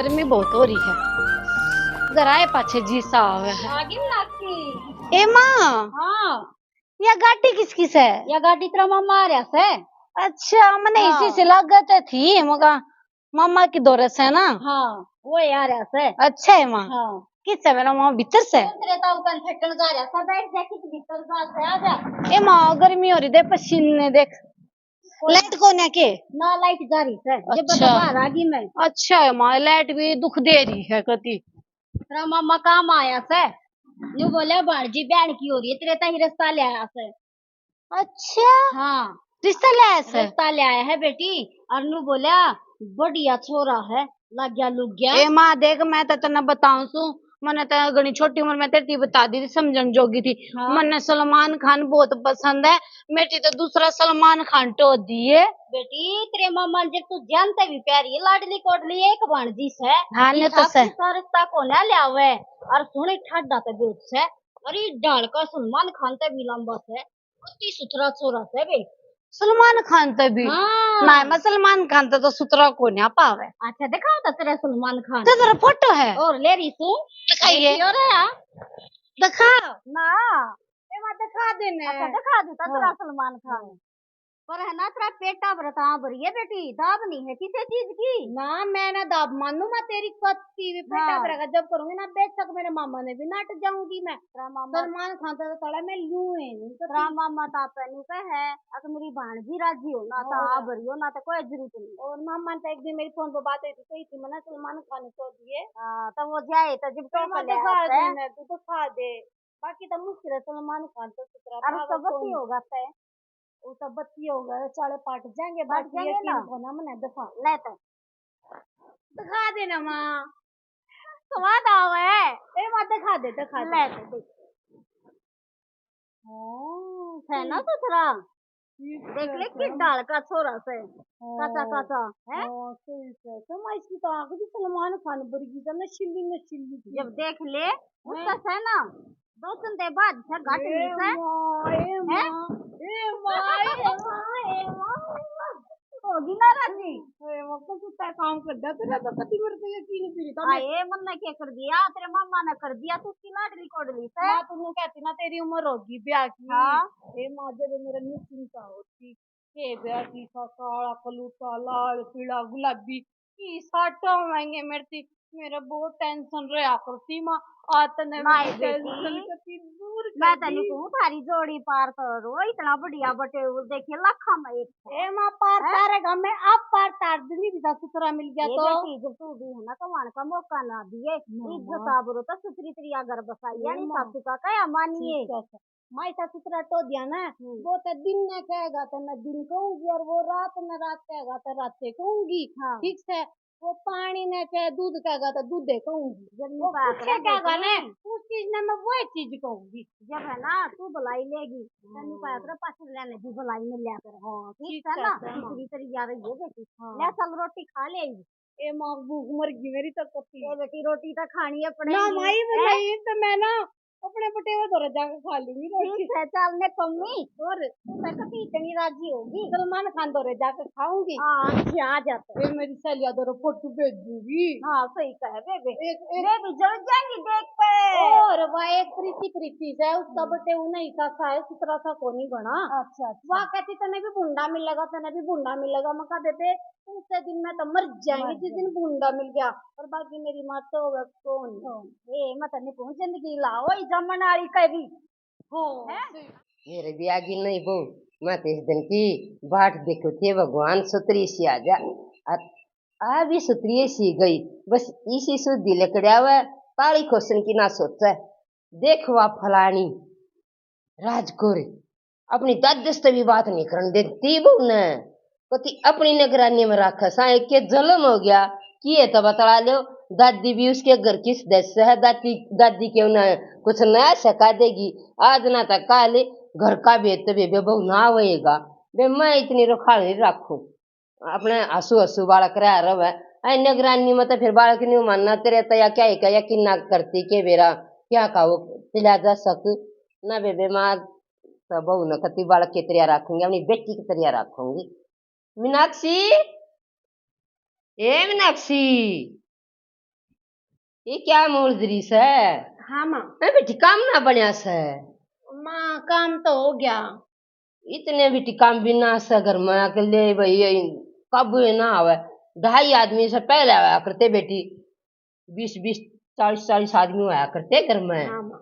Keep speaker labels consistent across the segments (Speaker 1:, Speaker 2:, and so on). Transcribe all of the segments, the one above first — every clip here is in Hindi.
Speaker 1: गर्मी बहुत हो रही है। जरा ये पाछे जी सा आवे है।
Speaker 2: आगे लाकी
Speaker 1: ए माँ,
Speaker 2: हाँ
Speaker 1: या गाड़ी किसकी से?
Speaker 2: या गाड़ी तेरा मामा आ रहा से।
Speaker 1: अच्छा, मैंने इसी से लागत थी मगा मामा की दौरे से ना।
Speaker 2: हाँ वो आ रहा से।
Speaker 1: अच्छा है माँ।
Speaker 2: हाँ
Speaker 1: किस से मेरा माँ भीतर से?
Speaker 2: तेरे ताऊ कन फेकन जा रहा था, बैठ जा किस भीतर जा से आ जा।
Speaker 1: ए माँ गर्मी हो रही, दे पसीने देख। लाइट कौन है के?
Speaker 2: ना लाइट जा रही है जब
Speaker 1: अच्छा।
Speaker 2: बता बाहर आ गई मैं।
Speaker 1: अच्छा है माँ, लाइट भी दुख दे रही है कति।
Speaker 2: तेरा मामा काम आया से, न्यू बोला भाणजी बहन की हो रही है, तेरे ताई रास्ता ले आया से।
Speaker 1: अच्छा,
Speaker 2: हाँ
Speaker 1: रिश्ता लाया से?
Speaker 2: रास्ता ले आया है बेटी। और न्यू बोला बढ़िया छोरा है, लग गया लुग गया।
Speaker 1: ए माँ देख, मैं तो तेने बताऊं सू, मैंने तो घनी छोटी उम्र में तेरी बता दी थी, समझन जोगी थी।
Speaker 2: हाँ।
Speaker 1: मैंने सलमान खान बहुत पसंद है, मेरी तो दूसरा सलमान खान तो दिए।
Speaker 2: बेटी तेरे मामा जब तू जानते भी प्यारी है, लाडली कोडली एक भाणजी से।
Speaker 1: हाँ ने तो से
Speaker 2: रिश्ता को ना ले आवे और सुने ठाडा ते भी से। अरे डाल का सलमान खान ते भी लंबा से, अति सुथरा छोरा से बे।
Speaker 1: सलमान खान तो भी
Speaker 2: हाँ।
Speaker 1: ना, मैं सलमान खान तो सुतरा को नहीं पावे।
Speaker 2: अच्छा दिखाओ तो तेरा सलमान खान
Speaker 1: तो तेरा फोटो है
Speaker 2: और ले रही तू
Speaker 1: दिखाइए। दिखा
Speaker 2: ना
Speaker 1: ए माँ दिखा देने।
Speaker 2: अच्छा दिखा दूता तेरा सलमान खान। पर है ना तेरा पेटा भरता भरी है बेटी, दाब नहीं है किसी चीज की
Speaker 1: ना। मैं ना दाब मानू, मैं तेरी कत्ती भी पेटा
Speaker 2: हाँ।
Speaker 1: भरेगा जब करूंगी ना, बेशक मेरे मामा ने भी नाट जाऊंगी मैं।
Speaker 2: तेरा मामा
Speaker 1: सलमान खान तो तड़ा में लू है
Speaker 2: तेरा मामा तापनी का है। अगर मेरी भाणजी राजी हो ना तो आ भरी हो ना तो कोई जरूरत नहीं।
Speaker 1: और मामा ने तो एक दिन मेरी फोन पर बात हुई थी, कही थी मैंने सलमान खान को दिए।
Speaker 2: तो वो जाए तो जब तो ले
Speaker 1: दिखा
Speaker 2: आता है।
Speaker 1: दे, तू तो खा दे। बाकी तो मुश्किल है, सलमान खान तो सुतरा
Speaker 2: और उसका बत्ती होगा से
Speaker 1: वो तो बत्ती होगा, चाले पाट जाएंगे।
Speaker 2: पाट
Speaker 1: बाकी
Speaker 2: जाएंगे
Speaker 1: यकीन
Speaker 2: ना।
Speaker 1: होना मैंने दिखा
Speaker 2: ले तो
Speaker 1: दिखा देना माँ।
Speaker 2: स्वाद आवे
Speaker 1: ए माँ दिखा दे दिखा दे।
Speaker 2: ले तो देख है ना सुथरा। देख ले कि डाल का छोरा से काचा काचा है।
Speaker 1: तो मैं इसकी तो आंख भी सलमान खान वर्गी का नशीली नशीली थी।
Speaker 2: जब देख ले उसका है ना 2 घंटे बाद से घट ली से होगी ना राजी।
Speaker 1: काम कर दिया तेरा तो पति मेरे को यकीन नहीं था।
Speaker 2: आए मन ने क्या कर दिया, तेरे मामा ने कर दिया, तू उसकी लाडली कोड ली से।
Speaker 1: माँ तुम कहती ना तेरी उम्र होगी ब्याह की।
Speaker 2: हाँ
Speaker 1: ए माँ जब मेरा निश्चिंता होती के ब्याह की का काला कलूटा लाल पीला गुलाबी की साटा होंगे मेरे, मेरा बहुत टेंशन रहा करती माँ। आतने
Speaker 2: नहीं
Speaker 1: टेंशन
Speaker 2: बेटी
Speaker 1: कती दूर
Speaker 2: मैं
Speaker 1: कर दी।
Speaker 2: तेन कहूँ थारी जोड़ी पार करो, इतना बढ़िया बटे देखे लाखा में एक।
Speaker 1: ए माँ पार तारेगा, मैं अब पार तार दूंगी बिना सुतरा मिल गया
Speaker 2: ये
Speaker 1: तो।
Speaker 2: बेटी जब तू भी है ना कमाने का मौका ना दिए, इज्जत आबरू तो सुथरी तरी अगर बसाई यानी सासू का क्या मानिए।
Speaker 1: मैं ऐसा सुतरा तो दिया ना, वो तो दिन न कहेगा तो मैं दिन कहूंगी, और वो रात न रात कहेगा तो रात कहूंगी।
Speaker 2: हाँ।
Speaker 1: ठीक है, वो पानी न कहे दूध कहेगा तो दूध कहूंगी।
Speaker 2: जब
Speaker 1: वो
Speaker 2: बात
Speaker 1: कुछ कहेगा ना उस चीज ने मैं वो चीज कहूंगी।
Speaker 2: जब है ना तू बुलाई लेगी तेन पास लेने की बुलाई मिल लिया कर। हाँ ठीक है ना दूसरी तरी आ रही है बेटी। ले चल रोटी खा ले।
Speaker 1: ए माँ भूख मर गई मेरी तो कती।
Speaker 2: ये बेटी रोटी तो खानी है अपने
Speaker 1: ना माई बनाई तो मैं ना अपने पटेवा दौरा जाकर खा लूंगी रोटी।
Speaker 2: ठीक है चल मैं कमी और मैं कभी इतनी राजी होगी
Speaker 1: सलमान खान दौरे जाकर खाऊंगी।
Speaker 2: हाँ आ जाते
Speaker 1: फिर मेरी सहेलिया दौरा फोटो भेज दूंगी।
Speaker 2: हाँ सही कहे बेबे बेबी जल जाएंगी देख पे।
Speaker 1: और वह एक प्रीति है उसका बटे वो नहीं था है सुतरा सा कोनी बना। अच्छा वह कहती तने भी बुंडा मिलेगा, तने भी बुंडा मिलेगा। मैं कहा बेटे उसे दिन में तो मर जाएंगे जिस दिन बुंडा मिल गया। और बाकी मेरी माँ तो कौन
Speaker 2: ए मत नहीं जिंदगी लाओ जमन वाली कभी
Speaker 1: हो
Speaker 3: मेरे भी आगे नहीं बो। मैं तो इस दिन की बाट देखो थे भगवान सुतरी सी आ जा। आ भी सुतरी सी गई बस इसी सुधी लकड़िया हुआ ताली क्वेश्चन की ना सोचा देखो आप फलानी राजकोर अपनी दादस भी बात नहीं करने देती बो न कति अपनी निगरानी में रखा सा के जलम हो गया कि ये तो बता लो। दादी भी उसके घर की सदस्य है, दादी के उन्हें कुछ नया सिखा देगी। आज ना तक काले घर का भेद तो बेबे बहु ना होएगा बे मैं इतनी रुखाल नहीं रखू अपने हसू हसू बालक रह रहा है निगरानी में तो फिर बालक नहीं मानना तेरे तया क्या है क्या यकीन ना करती के बेरा क्या कहो तिला जा सक ना बेबे माँ तो बहु न कति बालक की तरह रखूंगी अपनी बेटी की तरह रखूंगी। मीनाक्षी ए मीनाक्षी ये क्या मोलदरी से?
Speaker 1: हाँ माँ।
Speaker 3: बेटी काम ना बनया से?
Speaker 1: माँ काम तो हो गया।
Speaker 3: इतने बेटी काम भी ना से घर में अकेले भाई कब ना आवे। 2.5 आदमी से पहले आया करते बेटी, 20-20 40-40 आदमी आया करते घर में।
Speaker 1: हाँ माँ।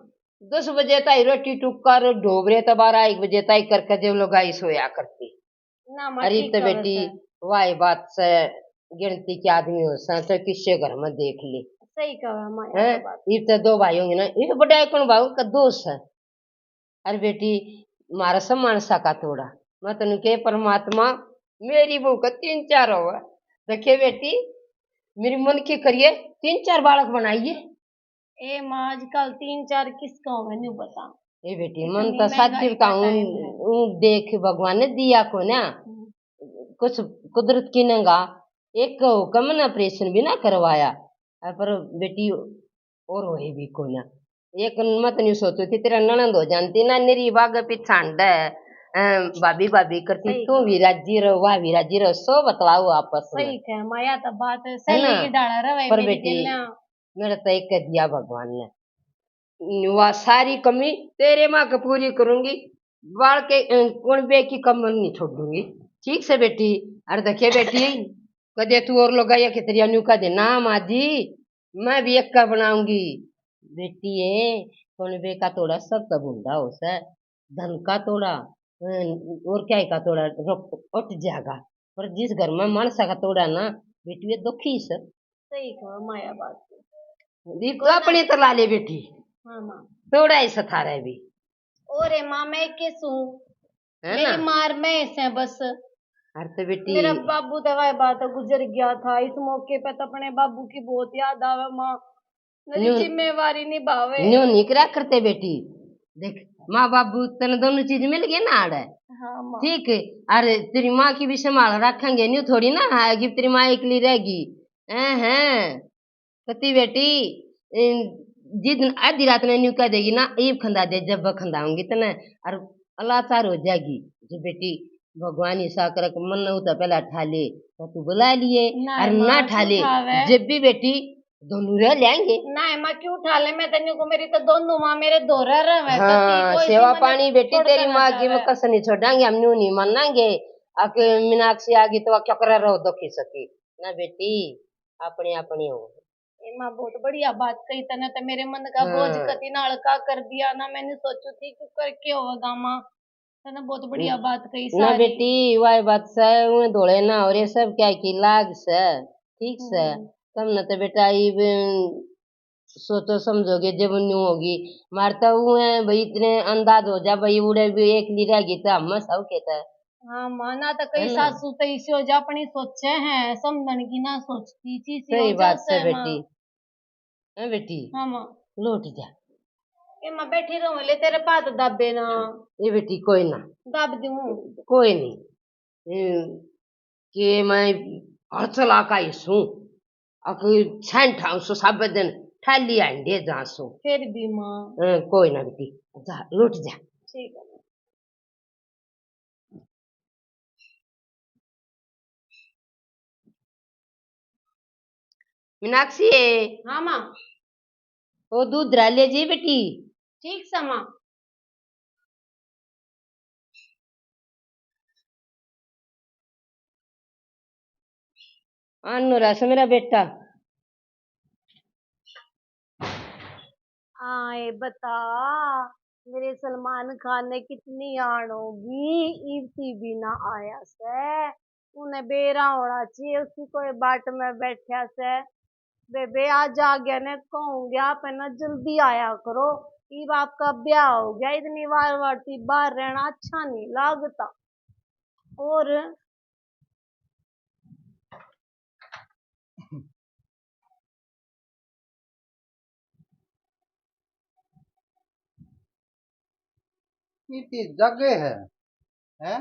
Speaker 3: 10 बजे तक रोटी टुक कर ढोबरे तो 12-1 बजे तक करके जब लोग आई सोया करती।
Speaker 1: ना माँ
Speaker 3: अरे
Speaker 1: ठीक
Speaker 3: तो
Speaker 1: है
Speaker 3: बेटी
Speaker 1: वैसे।
Speaker 3: वाही बात से गिनती के आदमी हो सा तो किससे घर में देख ले
Speaker 1: सही कहा माँ
Speaker 3: है।
Speaker 1: ये तो बात।
Speaker 3: ये तो 2 भाई होंगे ना, ये बड़ा कौन भाई का दोस्त है। अरे बेटी मारा सम्मान सा का तोड़ा, मैं तेन के परमात्मा मेरी बहू का 3-4 होगा। देखिए बेटी मेरी मन की करिए 3-4 बालक बनाइए।
Speaker 1: ए माँ आजकल 3-4 किसका हो नहीं पता।
Speaker 3: ये बेटी मन
Speaker 1: इतनी
Speaker 3: तो
Speaker 1: महंगाई
Speaker 3: साथी
Speaker 1: का
Speaker 3: का
Speaker 1: टाइम है।
Speaker 3: देख भगवान ने दिया को ना कुछ कुदरत की नंगा एक हुक्म ना ऑपरेशन भी ना करवाया। पर बेटी और वही भी को ना एक मत नहीं सोचती थी तेरा ननंद हो जानती ना निरी बाग पिछांड भाभी भाभी करती
Speaker 1: सही
Speaker 3: तू
Speaker 1: कहा।
Speaker 3: भी राजी रहो वाह भी राजी रहो सो बतलाओ आपस में
Speaker 1: सही कहा माया तो बात
Speaker 3: है
Speaker 1: सैले
Speaker 3: ना।
Speaker 1: की डाला रवे
Speaker 3: पर
Speaker 1: मेरी
Speaker 3: बेटी
Speaker 1: दिल ना।
Speaker 3: मेरा तो एक दिया भगवान ने, वह सारी कमी तेरे माँ को पूरी करूंगी। बाल के कुणबे की कमर नहीं छोड़ूंगी। ठीक से बेटी। अरे देखिए बेटी कदे तू और लोग या कि तेरी अनु का दे ना माँ जी मैं भी एक का बनाऊंगी। बेटी ये कुणबे का तोड़ा सब तब हुंडा हो सा धन का तोड़ा और क्या का तोड़ा उठ जाएगा। पर जिस घर में मानसा का तोड़ा ना बेटी ये दुखी से
Speaker 1: सही कहा माया बात।
Speaker 3: दीप तो
Speaker 1: कोई ना।
Speaker 3: अपनी तरह ले बेटी
Speaker 1: हाँ माँ।
Speaker 3: थोड़ा ही सथा रहे भी
Speaker 1: और माँ मैं किस हूँ।
Speaker 3: है ना।
Speaker 1: मेरी मार में ऐसे बस।
Speaker 3: अरे तो बेटी
Speaker 1: मेरा बाबू दवाई बात गुजर गया था इस मौके पे तो अपने बाबू की बहुत याद आवे माँ। मेरी
Speaker 3: न्यू
Speaker 1: जिम्मेवारी निभावे।
Speaker 3: न्यू नहीं करा करते बेटी। देख माँ बाबू तेने दोनों चीज मिल गई ना आड़े।
Speaker 1: हाँ माँ।
Speaker 3: ठीक है। अरे तेरी माँ की भी संभाल रखेंगे न्यू थोड़ी ना आएगी तेरी माँ अकेली रहेगी। हैं कती बेटी जिस दिन आधी रात ने न्यू कह देगी ना ईब खंदा दे जब खंदाऊंगी तो ना और अलाचार हो जाएगी। जो बेटी भगवान ईसा कर मन न तो पहले ठा ले तो तू बुला लिए
Speaker 1: ना
Speaker 3: और ना
Speaker 1: माँ
Speaker 3: ठा
Speaker 1: क्यों
Speaker 3: ले
Speaker 1: ठावे।
Speaker 3: जब भी बेटी दोनों रह लेंगे।
Speaker 1: ना माँ क्यों उठा ले मैं तेन को मेरी तो दोनों माँ मेरे दोहरा रहे कती
Speaker 3: हाँ
Speaker 1: कोई सी
Speaker 3: सेवा
Speaker 1: मने
Speaker 3: पानी बेटी
Speaker 1: छोड़
Speaker 3: तेरी
Speaker 1: कर ना
Speaker 3: माँ की
Speaker 1: जावे।
Speaker 3: मैं कस नहीं छोड़ांगे हम न्यू नहीं मानेंगे। आके मीनाक्षी आ गई तो क्या कर रहो दुखी सकी ना बेटी अपनी अपनी हो।
Speaker 1: ए माँ बहुत बढ़िया बात कही तने तो मेरे मन का बोझ
Speaker 3: हाँ
Speaker 1: कती ना हल्का कर दिया ना मैंने सोचू थी कि करके होगा माँ। तने बहुत बढ़िया बात कही
Speaker 3: ना
Speaker 1: सारी।
Speaker 3: बेटी वाई बात से उन्हें धोले ना और ये सब क्या की लाग से ठीक से तब न तो बेटा ये सोचो समझोगे जब न्यू होगी मारता हुए भाई इतने अंदाज हो जा भाई उड़े भी एक ली रहेगी तो हम सब कहता
Speaker 1: हाँ माँ ना तो
Speaker 3: है
Speaker 1: कई
Speaker 3: ना।
Speaker 1: सासू तो इसी हो जा अपनी सोचे हैं समझन की ना सोचती चीसी हो
Speaker 3: सही
Speaker 1: जा
Speaker 3: बात
Speaker 1: से
Speaker 3: से
Speaker 1: माँ।
Speaker 3: बेटी है बेटी
Speaker 1: हाँ माँ।
Speaker 3: लौट जा।
Speaker 1: ए माँ बैठी रहूं ले तेरे पास दाबे ना।
Speaker 3: ये बेटी कोई ना
Speaker 1: दाब दूं।
Speaker 3: कोई नहीं कि मैं हर चला का ही सू अक छन ठाऊ सो सब दिन ठाली अंडे जा सो
Speaker 1: फिर भी माँ।
Speaker 3: कोई ना बेटी जा लौट जा।
Speaker 1: ठीक है।
Speaker 3: मीनाक्षी
Speaker 1: हाँ माँ।
Speaker 3: वो दूध ला ले जी बेटी।
Speaker 1: ठीक सा माँ।
Speaker 3: आनो रस मेरा बेटा।
Speaker 2: आए बता मेरे सलमान खान ने कितनी आड़ होगी इवती भी ना आया से उन्हें बेरा होना चाहिए उसकी कोई बाट में बैठा से बेबे आज आ गया ने कहूंगे आप है ना जल्दी आया करो इब आपका ब्याह हो गया इतनी बार बार बाहर रहना अच्छा नहीं लगता। और
Speaker 4: इतनी जगह है हैं?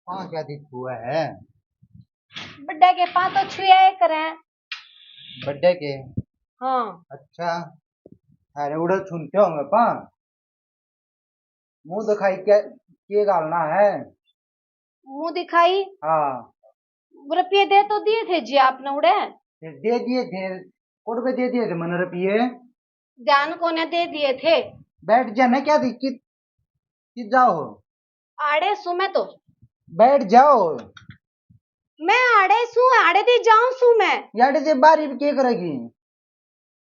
Speaker 4: हाँ क्या दिख हुआ है
Speaker 1: बड्डे के पाँव तो छुए करें।
Speaker 4: बर्थडे के।
Speaker 1: हाँ।
Speaker 4: अच्छा अरे उड़े सुनते होंगे पा मुंह दिखाई क्या गालना है
Speaker 2: मुंह दिखाई।
Speaker 4: हाँ
Speaker 2: रुपये दे तो दिए थे जी आपने उड़े।
Speaker 4: फिर दे दिए थे, कोट पे दे दिए थे मैंने रुपये।
Speaker 2: ध्यान को ने दे दिए थे।
Speaker 4: बैठ जाना, क्या दिक्कत कि जाओ,
Speaker 2: आड़े सु मैं तो,
Speaker 4: बैठ जाओ।
Speaker 2: मैं आड़े सु, आड़े दी जाऊं सु मैं।
Speaker 4: यार से बारी भी क्या करेगी?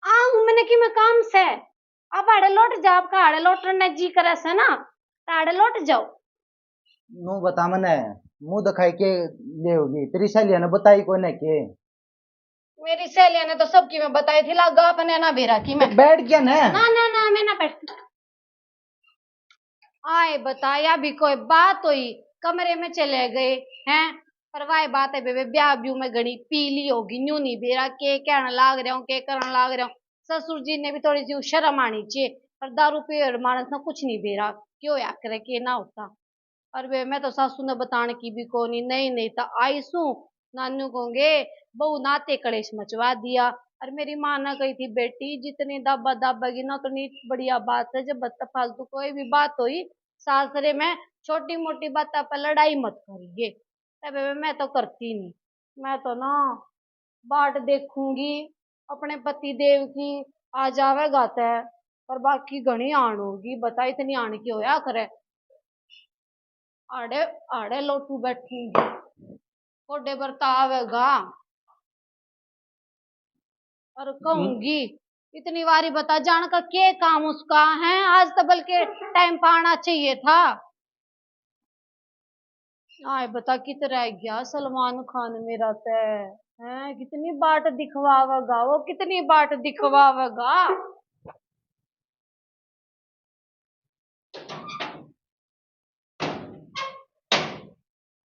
Speaker 2: आ हूं मैंने कि मैं काम से। अब आड़े लौट जा, आपका आड़े लौटने जी करे से ना, तो आड़े लौट जाओ।
Speaker 4: नु बता मने, मुंह दिखाई के ले होगी तेरी सहेलिया ने बताई कोई ना के?
Speaker 2: मेरी सहेलिया ने तो सबकी मैं बताई थी, लागा अपने ना बेरा की मैं।
Speaker 4: बैठ गया ना।
Speaker 2: ना मैं ना बैठती। आए बताया भी कोई बात हुई, कमरे में चले गए हैं। पर वाह बात है बेबे, ब्याह ब्यू में घड़ी पीली होगी, न्यू नहीं बेरा के कहना लाग रहा हूँ, के करना लाग रहा हूँ। ससुर जी ने भी थोड़ी सी शर्म आनी चाहिए, पर दारू पी मानस ने कुछ नहीं बेरा, क्यों या करे के ना होता। और वे मैं तो सासू ने बताने की भी कोनी, नहीं तो आई सू नानू कहोगे बहू नाते कलेश मचवा दिया। और मेरी माँ ने कही थी बेटी जितनी दाबा दाबेगी ना उतनी बढ़िया बात है, जब फालतू कोई भी बात हुई सासरे में छोटी मोटी बात पर लड़ाई मत करिए। तब मैं तो करती नहीं, मैं तो ना बाट देखूंगी अपने पति देव की, आ जावे गाता है। पर बाकी घनी आण होगी, बता इतनी आण की होया करे। आड़े आड़े लोटू बैठूंगी, कोडे बर्तावेगा और कहूंगी इतनी बारी बता जान का क्या काम उसका है, आज तो बल्कि टाइम पाना चाहिए था। आए बता कित रह गया सलमान खान मेरा तय है, कितनी बाट दिखवावेगा वो, कितनी बाट दिखवावेगा।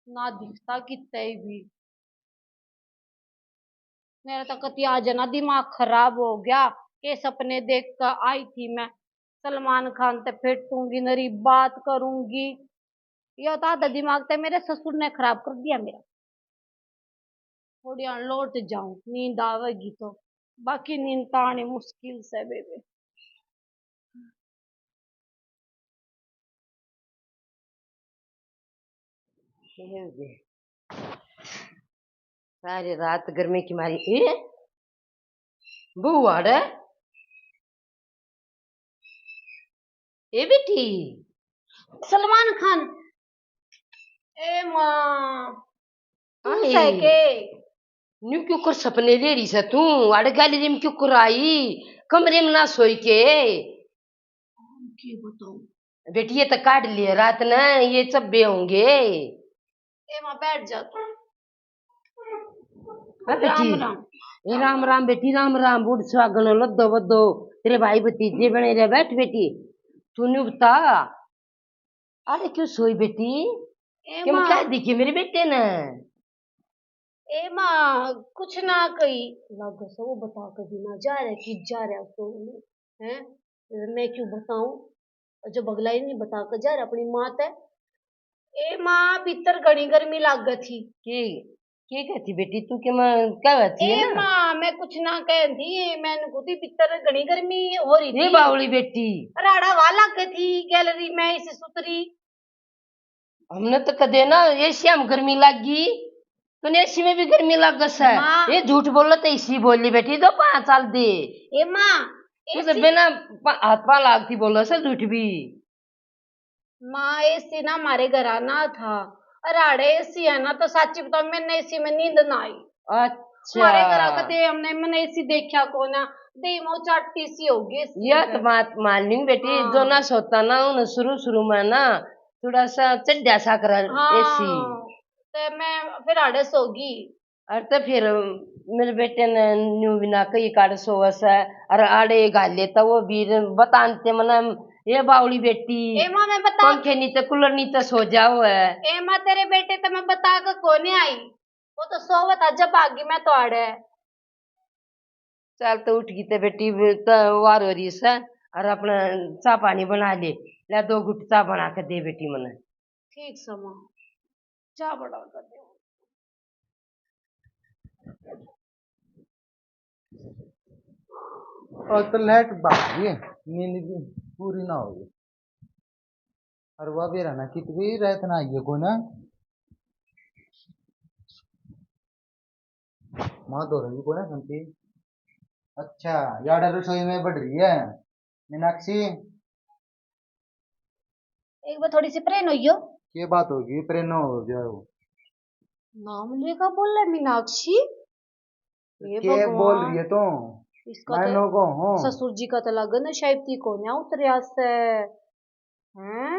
Speaker 2: ना दिखता कितने भी, मेरा तो कति आज ना दिमाग खराब हो गया। के सपने देख कर आई थी मैं, सलमान खान ते फेटूंगी नरी बात करूंगी। ये तो आधा दिमाग तो मेरे ससुर ने खराब कर दिया मेरा। थोड़ी लौट जाऊं नींद आवेगी तो, बाकी नींद तो आनी मुश्किल से बेबे।
Speaker 3: सारी रात गर्मी की मारी ए बुआ रे, ए बेटी
Speaker 2: सलमान खान, ए माँ तू
Speaker 3: आई
Speaker 2: सके।
Speaker 3: न्यू क्यों कर सपने ले रही से तू? अड़ गैलरी में क्यों कर आई, कमरे में ना सोई के?
Speaker 2: बताऊं
Speaker 3: बेटी ये तो काट लिए रात ना, ये चब्बे होंगे।
Speaker 2: ए माँ बैठ जा तू।
Speaker 3: हाँ बेटी,
Speaker 2: राम राम।
Speaker 3: ए राम राम बेटी, राम राम। बूढ़ सुहागन लद्दो बद्दो तेरे भाई भतीजे बने रहे। बैठ बेटी, तूने बता अरे क्यों सोई बेटी?
Speaker 2: ए
Speaker 3: क्यों
Speaker 2: माँ,
Speaker 3: क्या दिखी मेरे बेटे ने?
Speaker 2: ए माँ कुछ ना कही लग सो वो बता कभी ना जा रहा कि जा रहा उसको है, मैं क्यों बताऊं, जो बगला ही नहीं बता कर जा रहा अपनी माँ ते। ए माँ भीतर घनी गर्मी लाग थी।
Speaker 3: के कहती बेटी तू? के मैं क्या कहती है
Speaker 2: ए
Speaker 3: ना?
Speaker 2: माँ मैं कुछ ना कह थी, मैंने खुद ही भीतर घनी गर्मी हो रही
Speaker 3: ये
Speaker 2: थी।
Speaker 3: बावली बेटी,
Speaker 2: राड़ा वाला के थी गैलरी में इसे सुतरी।
Speaker 3: हमने तो कदे ना एसी में गर्मी लगी, तो एसी में भी गर्मी लग है।
Speaker 2: माँ
Speaker 3: ये झूठ बोलो तो इसी बोली बेटी तो 5 साल दे।
Speaker 2: ए माँ
Speaker 3: तू तो बिना हाथ पा लागती बोलो से झूठ भी।
Speaker 2: माँ एसी ना हमारे घर आना था, राड़े एसी है ना, तो साची बताओ मैंने एसी में नींद ना आई।
Speaker 3: अच्छा
Speaker 2: हमारे घर का दे हमने मैंने एसी देखा को ना, दे मो चाटी सी होगी
Speaker 3: यह तो बात मान ली बेटी। जो ना सोता ना उन शुरू शुरू में ना थोड़ा सा चढ़ा सा कर एसी,
Speaker 2: तो मैं फिर आड़े सोगी।
Speaker 3: और तो फिर मेरे बेटे ने न्यू बिना कई काट सोवस है, और आड़े गाल लेता वो भी बताते मना ये बावली बेटी
Speaker 2: ए माँ मैं बता,
Speaker 3: पंखे नीचे कूलर नीचे सो जाओ है।
Speaker 2: ए माँ तेरे बेटे तो मैं बता कर कोने आई, वो तो सोवत था जब आगी मैं तो आड़े।
Speaker 3: चल तो उठ गई तो बेटी तो वार हो रही है, और अपना चाह पानी बना ले, ला 2 घुट चाह बना के दे बेटी मने।
Speaker 2: ठीक समा चाह बड़ा कर दे।
Speaker 4: और तो लाइट भाग गई, नींद भी पूरी ना होगी। और वह भी रहना कितनी रात ना आइए को ना, माँ तो रही को ना सुनती। अच्छा, यार रसोई में बढ़ रही है मीनाक्षी।
Speaker 1: एक बार थोड़ी सी प्रेन होइयो।
Speaker 4: ये बात होगी, प्रेरणा हो जाओ।
Speaker 1: नाम लेकर बोल रहे मीनाक्षी। हे
Speaker 4: के बोल रही
Speaker 1: भगवान,
Speaker 4: है तू?
Speaker 1: इसका
Speaker 4: मैं
Speaker 1: तो
Speaker 4: लोगो हूँ।
Speaker 1: ससुर जी का तो लगन है शायद थी को ना उतरिया से हैं।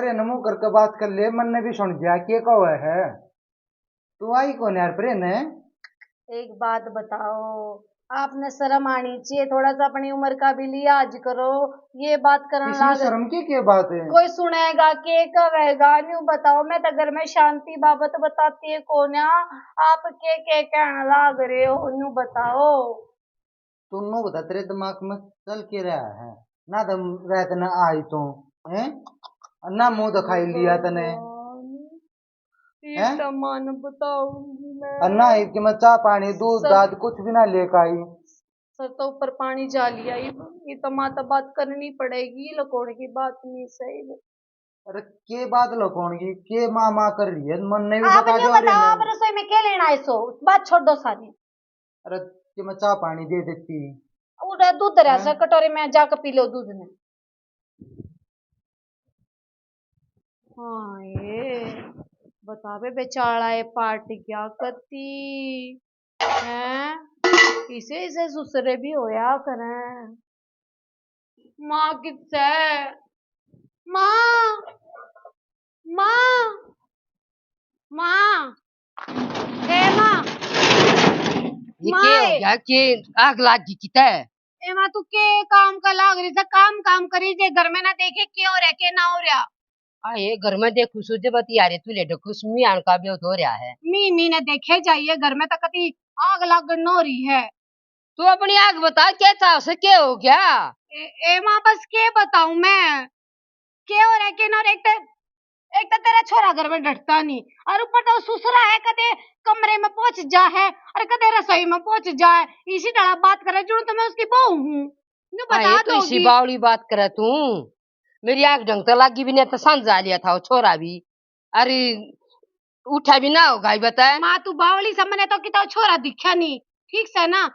Speaker 4: रे नमो करके बात कर ले, मन ने भी सुन दिया के कहो है। तू आई कौन यार प्रेम है?
Speaker 1: एक बात बताओ, आपने शर्म आनी चाहिए, थोड़ा सा अपनी उम्र का भी लिहाज करो। ये बात करने
Speaker 4: इसमें
Speaker 1: लाग
Speaker 4: शर्म की क्या बात है?
Speaker 1: कोई सुनेगा के कहेगा न्यू बताओ। मैं तो घर में शांति बाबत बताती है को ना, आप के कहने लाग रहे हो न्यू बताओ।
Speaker 4: तू नो बता, तेरे दिमाग में चल के रहा है ना? दम रात न आई तो हैं ना, मुंह दिखाई लिया तने हैं?
Speaker 1: मन बताऊंगी मैं।
Speaker 4: अन्ना कि मैं चाह पानी दूध
Speaker 1: सब
Speaker 4: दाद कुछ भी ना लेकर आई।
Speaker 1: सर तो ऊपर पानी जा लिया। ये तो माता बात करनी पड़ेगी, लकोड़ की बात नहीं सही।
Speaker 4: अरे के बात लकोण की के माँ माँ कर रही है, मन ने भी
Speaker 1: आप
Speaker 4: बता
Speaker 1: न्यू
Speaker 4: दिया रे
Speaker 1: बताओ,
Speaker 4: ने।
Speaker 1: आप रसोई में क्या लेना है सो बात छोड़ दो सारी।
Speaker 4: अरे कि मैं चाह पानी दे देती
Speaker 1: उधर दूध रहा
Speaker 4: हैं?
Speaker 1: सर कटोरे में जाकर पी लो दूध में। हाँ ये बतावे बेचारा ये पार्टी क्या करती हैं। इसे इसे सुसरे भी होया करें। माँ किससे माँ माँ माँ ए माँ
Speaker 3: ये क्या हो गया कि आग लाग गई किता है?
Speaker 1: ए माँ तू के काम का लाग रही था, काम काम करी जे घर में ना देखे क्या हो रहा क्या ना हो रहा।
Speaker 3: ये घर में देखू सूझे बती यार तू ले डकुस मी आन का भी हो रहा है।
Speaker 1: मी ने देखे जाइए घर में तो कति आग लागन हो रही है।
Speaker 3: तू अपनी आग बता क्या था, उसे क्या हो गया?
Speaker 1: ए माँ बस के बताऊं मैं क्या हो रहा है क्या ना हो रहा। एक तो तेरा छोरा घर में डटता नहीं, और ऊपर तो ससुरा है कदे कमरे में पहुंच जा है और कदे रसोई में पहुंच जाए। इसी तरह बात करे जुड़ तो मैं उसकी बहू हूँ। नु बता
Speaker 3: तो इसी
Speaker 1: दोगी।
Speaker 3: बावली बात करे तू। मेरी आग ढंग तो लागी भी नहीं तो समझा लिया था वो छोरा भी। अरे उठा भी ना होगा बता।
Speaker 1: माँ तू बावली समझे तो कितना छोरा दिखा नहीं ठीक से ना।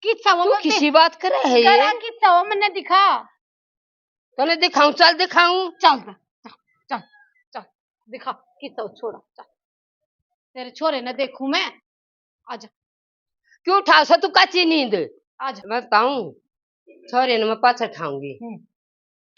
Speaker 1: किस्सा वो
Speaker 3: तू किसी बात करे है ये?
Speaker 1: करा किस्सा वो मैंने दिखा।
Speaker 3: तने दिखाऊं? चल दिखाऊं।
Speaker 1: चल चल चल दिखा किस्सा वो छोरा। चल तेरे छोरे ने देखूं मैं। आजा
Speaker 3: क्यों उठा सा तू काची नींद?
Speaker 1: आजा।
Speaker 3: मैं बताऊं छोरे ने मैं पाछा ठाऊंगी।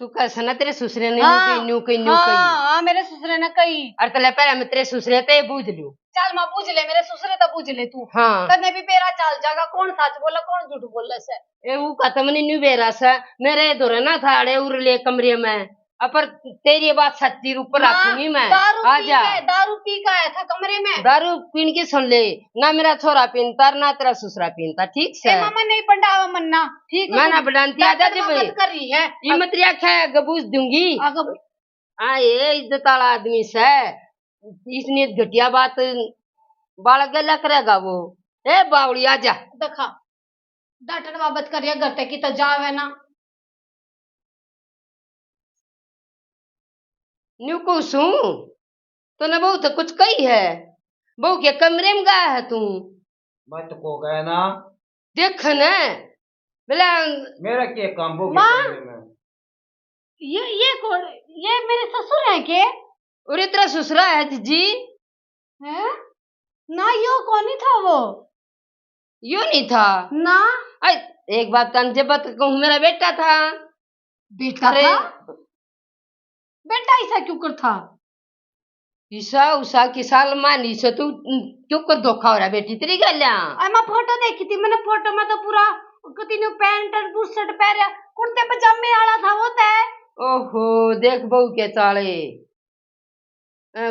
Speaker 3: तू कैसा ना तेरे ससुरे ने न्यू कही
Speaker 1: हाँ मेरे ससुरे ने कही।
Speaker 3: अरे तले पहले मैं तेरे ससुरे ते बूझ लूं।
Speaker 1: चल माँ पूछ ले, मेरे ससुरे तो पूछ ले तू।
Speaker 3: हाँ
Speaker 1: कने भी बेरा चाल जागा कौन सच बोला कौन झूठ बोले से।
Speaker 3: ए वो खत्म नहीं न्यू बेरा सा मेरे धोरे ना था अड़े उरले कमरे में। अपर तेरी बात सच्ची ऊपर रखूंगी मैं। आजा
Speaker 1: दारू पी का आया था कमरे में।
Speaker 3: दारू पीन के सुन ले ना, मेरा छोरा पीनता ना तेरा ससुरा पीनता ठीक से।
Speaker 1: मामा नहीं पंडावा मन्ना ठीक है।
Speaker 3: मैं ना बढ़ाती आजा जब
Speaker 1: कर रही है
Speaker 3: ये मत रखा है गबूज दूंगी। ये इज्जत वाला आदमी से इसने घटिया बात बाल गला करेगा वो। ए बावड़ी आजा
Speaker 1: देखा डांटन बाबत करिए घटे की तो जावे ना।
Speaker 3: न्यू कुसू तूने बहू तो कुछ कही है? बहू के कमरे में गया है तू?
Speaker 4: बात को गया ना,
Speaker 3: देख न बोला
Speaker 4: मेरा क्या काम हो
Speaker 1: माँ
Speaker 4: कमरे में?
Speaker 1: ये कौन? ये मेरे ससुर है के?
Speaker 3: और तेरा ससुरा है जी?
Speaker 1: है ना यो कौन ही था वो?
Speaker 3: यो नहीं था
Speaker 1: ना।
Speaker 3: एक बात तंजे बात कहूँ, मेरा बेटा था।
Speaker 1: बेटा था? बेटा ऐसा क्यों कर था?
Speaker 3: ईसा उषा की साल मानी से तू क्यों कर धोखा हो रहा बेटी तेरी गल्या?
Speaker 1: मैं फोटो देखी थी, मैंने फोटो में तो पूरा कतीनु पैंट और बूट शर्ट पहना कुर्ते पजामे वाला था वो तो।
Speaker 3: ओहो देख बहू के चाले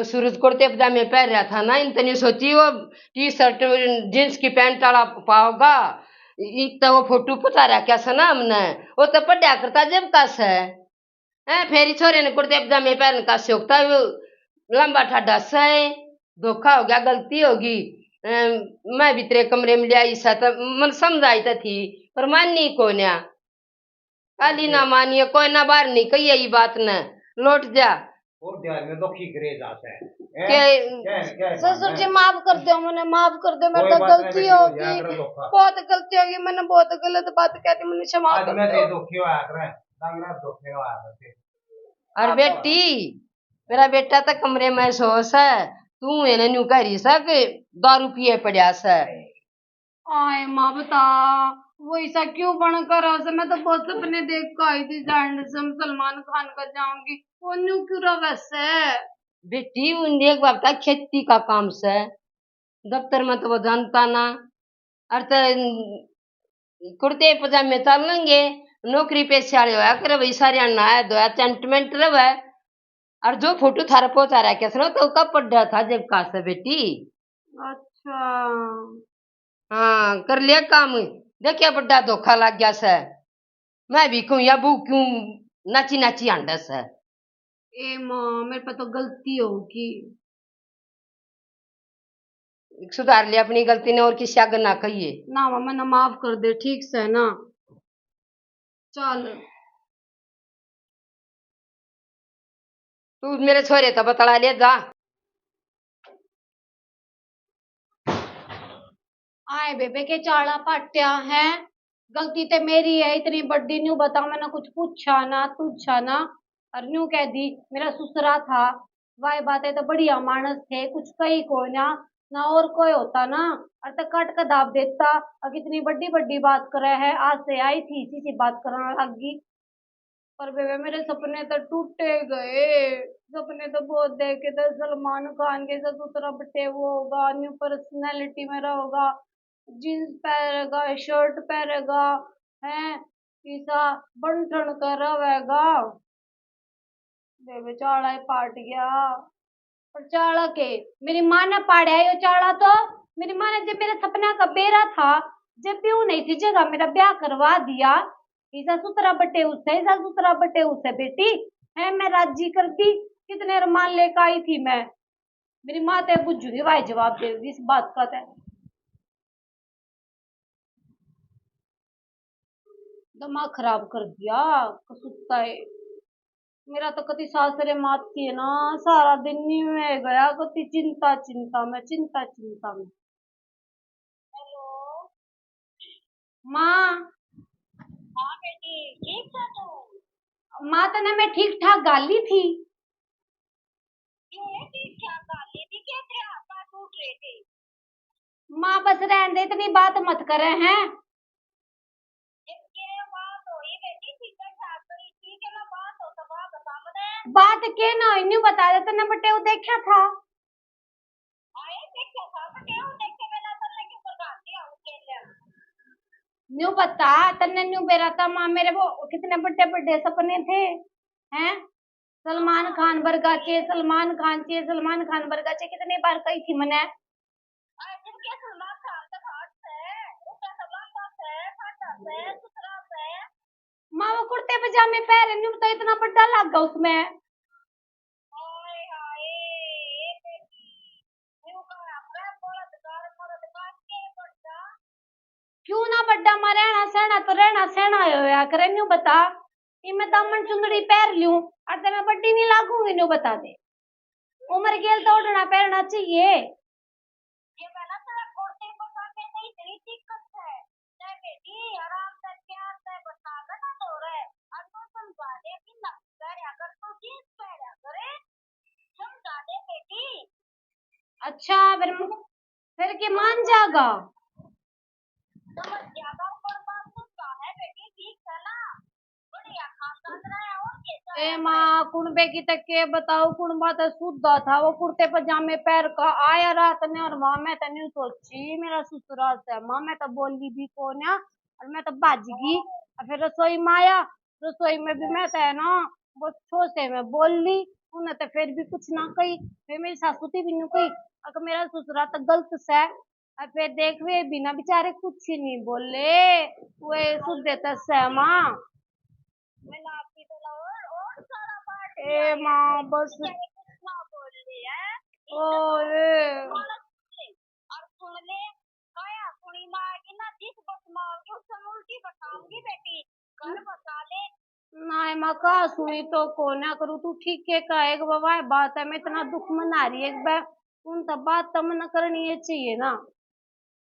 Speaker 3: सूरज कुर्ते पजामे पहन रहा था ना, इन तनी सोची वो टी शर्ट जींस की पैंट वाला पाओगा। एक तो वो फोटो पता रहा क्या सना हमने वो तो पढ़ा करता जब कस है फेरी छोरे ने कुर्ते पजामे पहन का शौकता लंबा ठाडा से धोखा हो गया गलती होगी। मैं भी तेरे कमरे में लिया ईसा तो मन समझाई तो थी पर मानी को ना काली ना मानिए कोई ना बाहर नहीं कही यही बात न लौट जा।
Speaker 4: और ध्यान में तो खींच जाता है
Speaker 2: ससुर जी माफ कर दो, मैंने माफ कर दो, मेरे तो गलती होगी, बहुत गलती होगी, मैंने बहुत गलत बात कह दी, मैंने क्षमा कर दो।
Speaker 3: और बेटी मेरा बेटा तो कमरे में सोस है, तू है न्यू करी सक दारू पिए पड़ा से।
Speaker 2: आए माँ बता, वो ऐसा क्यों बन कर से? मैं तो बहुत सपने देख कर आई थी सैंड से सलमान खान का जाऊंगी, वो न्यू क्यों रहा वैसे?
Speaker 3: बेटी उन एक बात था खेती का काम से, दफ्तर में तो वो जानता ना। और तो कुर्ते पजामे चल लेंगे, नौकरी पेशे वाले होया करे वही सारे नहाया धोया सेंटिमेंट रहे। और जो फोटो थारा पहुंचा रहा कैसे तो कब पड़ रहा था जब का से बेटी।
Speaker 2: अच्छा
Speaker 3: हाँ कर लिया काम, देखिए बड़ा धोखा लग गया से। मैं भी कहूँ या बू क्यों नाची नाची आंडा से।
Speaker 2: ए माँ मेरे पे तो गलती होगी,
Speaker 3: सुधार लिया अपनी गलती ने और किसी आगे ना कहिए
Speaker 2: ना माँ मैंने माफ कर दे, ठीक से ना? चल
Speaker 3: तू मेरे छोरे तो बतला ले जा।
Speaker 2: आए बेबे के चाड़ा पाट्या है, गलती तो मेरी है, इतनी बड़ी न्यू बता, मैंने कुछ पूछा ना तुझा ना, और न्यू कह दी मेरा ससुरा था। वाह बातें तो बढ़िया मानस थे, कुछ कही को ना और कोई होता ना, और तो कट का दाब देता। अब इतनी बड़ी बड़ी बात करे है, आज से आई थी इसी से बात करने लगी। पर बेबे मेरे सपने तो टूटे गए, सपने तो बहुत देखे थे, सलमान खान के साथ उतरा बटे वो होगा, न्यू पर्सनैलिटी मेरा होगा, जींस पहनेगा शर्ट पहनेगा, है ऐसा बन ठन कर रहेगा। बेबे चाड़ा ही पाट गया, पर चाड़ा के मेरी माँ ने पाड़ा है, ये चाड़ा तो मेरी माँ ने जब मेरे सपना का बेरा था, जब भी वो नहीं थी जगह मेरा ब्याह करवा दिया। ऐसा सुतरा बटे उससे, ऐसा सुतरा बटे उससे बेटी, है मैं राजी कर दी, कितने अरमान लेकर आई थी मैं। मेरी माँ तो बुझूगी भाई जवाब दे इस बात का। दिमाग खराब कर दिया कुत्ता है मेरा तो। कति सासरे माती है ना, सारा दिन नहीं में गया, कति चिंता चिंता में, चिंता चिंता में। हेलो माँ। हाँ बेटी ठीक था तू? माँ तो ना मैं ठीक ठाक गाली थी। क्यों ठीक ठाक गाली थी, क्या तेरे हाथ पांव टूट रहे थे? माँ बस रहने दे, इतनी बात मत करे हैं। बात के ना इन्हें बता देते ना बटे, वो देखा था। न्यू बता तन्ने न्यू बेरा था माँ, मेरे वो कितने बड़े बड़े सपने थे, हैं सलमान खान बरगा चे, सलमान खान चे, सलमान खान बरगा चे, कितनी बार कही थी मैंने। माँ वो कुर्ते पजामे पहने न्यू तो इतना बड़ा लग गया उसमें। क्यों ना बड्डा में रहना सहना तो रहना सहना होया करे, न्यू बता मैं दामन चुंदड़ी पहन लूं और तो मैं बड्डी नहीं लागूंगी, न्यू बता दे। उम्र गेल तो उड़ना पहनना चाहिए। ये मैंने तेरा कुर्ते पजामे में इतनी दिक्कत है, नहीं बेटी आराम से प्यार से बता ना तो रे, और तो समझा दे कि ना पहना कर तो जींस पहना करे, समझा दे बेटी। अच्छा फिर के मान जाएगा, समझ जाएगा, पर बात तो क्या है बेटी, ठीक है ना, बढ़िया खानदान रहा है और कैसा ए माँ कुणबे की तक के बताओ, कुणबा तो शुद्ध था, वो कुर्ते पजामे पैर का आया रात ने, और माँ मैं तो नहीं सोची मेरा ससुराल से, माँ मैं तो बोली भी कौन है, और मैं तो बाजगी। और फिर रसोई में आया, रसोई में भी मैं तो है ना वो छोसे में बोल ली, उन्हें तो फिर भी कुछ ना कही, फिर मेरी सासू थी भी नहीं कही, अगर मेरा ससुराल तो गलत से। और फिर देख वे बिना बेचारे कुछ ही नहीं बोले, वे शुद्ध तस्सा माँ। ए माँ बस और ना हाय माँ का सुनी तो को ना करूँ तू ठीक है कहेगा बाबा ये बात है मैं इतना दुख मना रही है एक बार उन सब बात तो मना करनी है चाहिए ना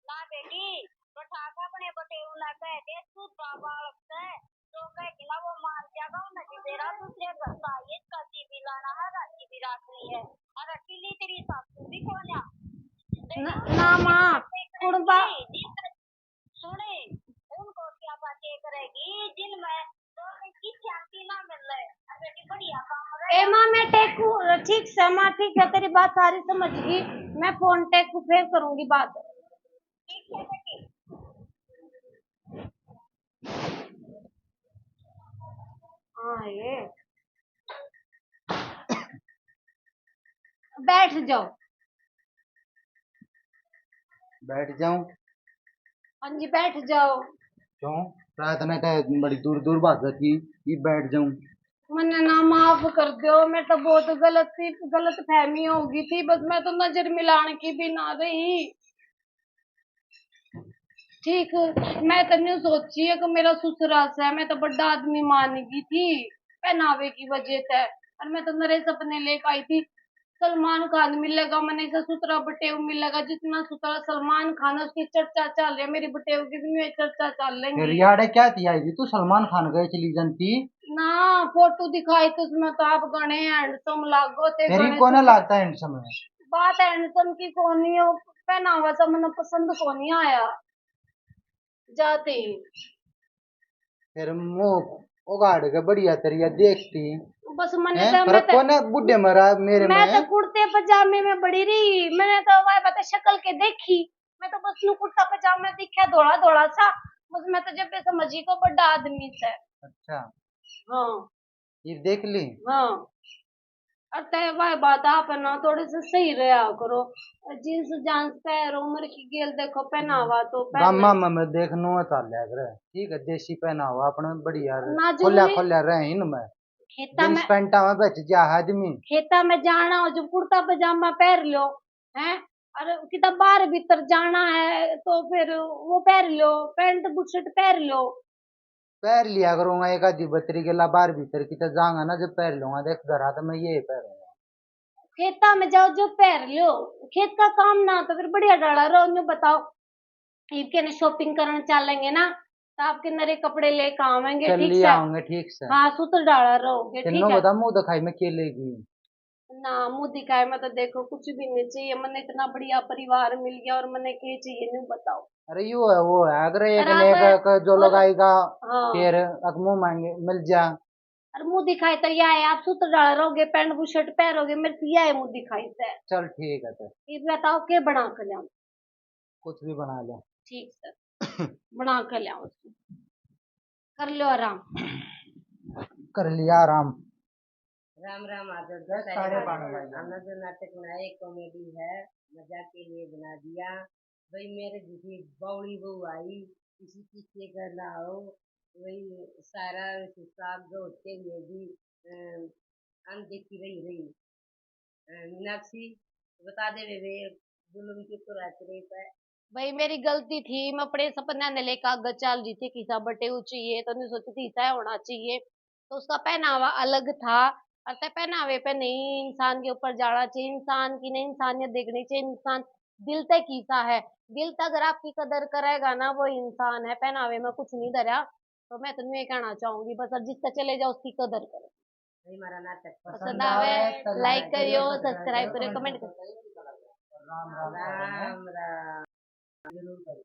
Speaker 1: ना बेटी तो ठाका अपने बटेऊ लगा है देख तू बाबा लगता है तो कह कि ना वो मान जाएगा वो नहीं दे रहा दूसरे घर का ये कभी भी लाना है राती भी रखनी है और अकेली तेरी सासू भी कौन है
Speaker 2: ना माँ कुड़बा
Speaker 1: सुने उनको क्या बातें करेगी जिनमें तो की शांति ना मिल रहा है बेटी बढ़िया काम
Speaker 2: ए माँ मैं टेकू ठीक से माँ ठीक है तेरी बात सारी समझ गई मैं फोन टेकू फिर करूंगी बात
Speaker 1: ठीक है बेटी
Speaker 2: हाँ ये बैठ जाओ
Speaker 4: बैठ जाऊं?
Speaker 2: हाँ जी बैठ जाओ
Speaker 4: क्यों? रात में तो बड़ी दूर दूर बात थी कि बैठ जाऊं।
Speaker 2: मैंने ना माफ कर दो मैं तो बहुत गलत फहमी होगी थी बस मैं तो नजर मिलाने की भी ना रही ठीक मैं तो नहीं सोची है कि मेरा ससुराल से है मैं तो बड़ा आदमी मानेगी थी पहनावे की वजह से और मैं तो नरे सपने लेकर आई थी सलमान खान मिलेगा मैंने इसे सुतरा बटेव मिलेगा जितना सुतरा सलमान खान उसकी चर्चा चल रही है मेरी बटेव की भी मेरी चर्चा चल
Speaker 4: फिर
Speaker 2: रही
Speaker 4: यार क्या थी आई थी तू सलमान खान गए चली जानती?
Speaker 2: ना फोटो दिखाई तो उसमें तो आप गणे हैंडसम लागो थे
Speaker 4: तेरी
Speaker 2: गणे
Speaker 4: को ना
Speaker 2: तो
Speaker 4: लगता है समय?
Speaker 2: बात हैंडसम की कोनी हो पहनावा सा मैंने पसंद को नहीं आया जाते ही
Speaker 4: फिर मुंह उगाड़ के बढ़िया तरिया देखती
Speaker 2: बस
Speaker 4: है पर कोने बुढ़े मरा मेरे
Speaker 2: मैं तो
Speaker 4: में।
Speaker 2: कुर्ते पजामे में बड़ी रही मैंने तो वह पता शक्ल के देखी मैं तो बस नु कुर्ता पजामा दिखा धोला धोला सा बस मैं तो जब समझी को बड़ा आदमी से
Speaker 4: अच्छा
Speaker 2: हाँ
Speaker 4: ये देख ली?
Speaker 2: हाँ अतः वह बात आप ना थोड़े से सही रहा करो जींस जांस पैर उम्र की गेल देखो पहनावा तो
Speaker 4: गामा
Speaker 2: पहना
Speaker 4: में देखनो चल करे ठीक है देसी पहनावा अपने बढ़िया
Speaker 2: ना
Speaker 4: खोलिया
Speaker 2: जरूरी
Speaker 4: खोलिया रहे इनमें
Speaker 2: खेता
Speaker 4: जींस
Speaker 2: में
Speaker 4: पैंटा में बच जा आदमी।
Speaker 2: खेता में जाना हो जो कुर्ता पजामा पहन लो है और कितना बाहर भीतर जाना है तो फिर वो पहन लो पैंट बुशर्ट पहन लो
Speaker 4: पैर लिया करूंगा एक आधी बतरी के ला बाहर भीतर की तो जाऊंगा ना जब पैर लूंगा देख घर आता मैं ये पैरूंगा।
Speaker 2: खेता में जाओ जो पहन लो खेत का काम ना तो फिर बढ़िया डाला रहो न्यू बताओ इनके ने शॉपिंग करने चलेंगे ना तो आपके नरे कपड़े लेकर आवेंगे
Speaker 4: चल
Speaker 2: ठीक
Speaker 4: लिया
Speaker 2: से
Speaker 4: आऊंगे ठीक से।
Speaker 2: हाँ सूत्र डाला रहोगे ठीक
Speaker 4: तेनों
Speaker 2: है
Speaker 4: बता मुंह दिखाई में केलेगी
Speaker 2: ना मुंह दिखाए में तो देखो कुछ भी नहीं चाहिए मैंने इतना बढ़िया परिवार मिल गया और मैंने क्या चाहिए नहीं बताओ
Speaker 4: अरे यू है वो है अगर एक
Speaker 2: और
Speaker 4: ने
Speaker 2: आप
Speaker 4: एक जो
Speaker 2: और
Speaker 4: लगाएगा
Speaker 2: हाँ
Speaker 4: फिर अक मुंह मांगे मिल जा।
Speaker 2: और मुंह दिखाई तो यह है आप सूत्र डाल रहोगे पैंट बुशर्ट पहनोगे मेरे से यह है मुंह दिखाई से
Speaker 4: चल ठीक है तो
Speaker 2: ये बताओ क्या बना कर लाऊं
Speaker 4: कुछ भी बना ले।
Speaker 2: ठीक सर बना कर लाऊं उसको कर लो आराम
Speaker 4: कर लिया आराम।
Speaker 3: राम राम आदर
Speaker 4: दस साढ़े पाँच बजे।
Speaker 3: हमने जो नाटक बनाया कॉमेडी है मजाक के लिए बना दिया भाई मेरे जैसी बौड़ी बहू आई किसी किस्से का ना हो वही सारा हिसाब जो होते हुए भी अनदेखी रही मीनाक्षी बता दे वे जुल्म के ऊपर रही है।
Speaker 2: भाई मेरी गलती थी मैं अपने सपना ने लेकर आगे चल रही थी किसा बटे चाहिए तो नहीं सोची थी ऐसा होना चाहिए तो उसका पहनावा अलग था और तय पहनावे पे नहीं इंसान के ऊपर जाना चाहिए इंसान की नहीं इंसानियत देखनी चाहिए इंसान दिल तक कीसा है दिल तक अगर आपकी कदर करेगा ना वो इंसान है पहनावे में कुछ नहीं धरा तो मैं तुम्हें ये कहना चाहूंगी बस अब जिसका चले जाओ उसकी कदर करो
Speaker 3: हमारा नाटक
Speaker 2: पसंद आवे लाइक करियो सब्सक्राइब करियो कमेंट करियो
Speaker 4: राम राम
Speaker 3: राम राम जरूर कर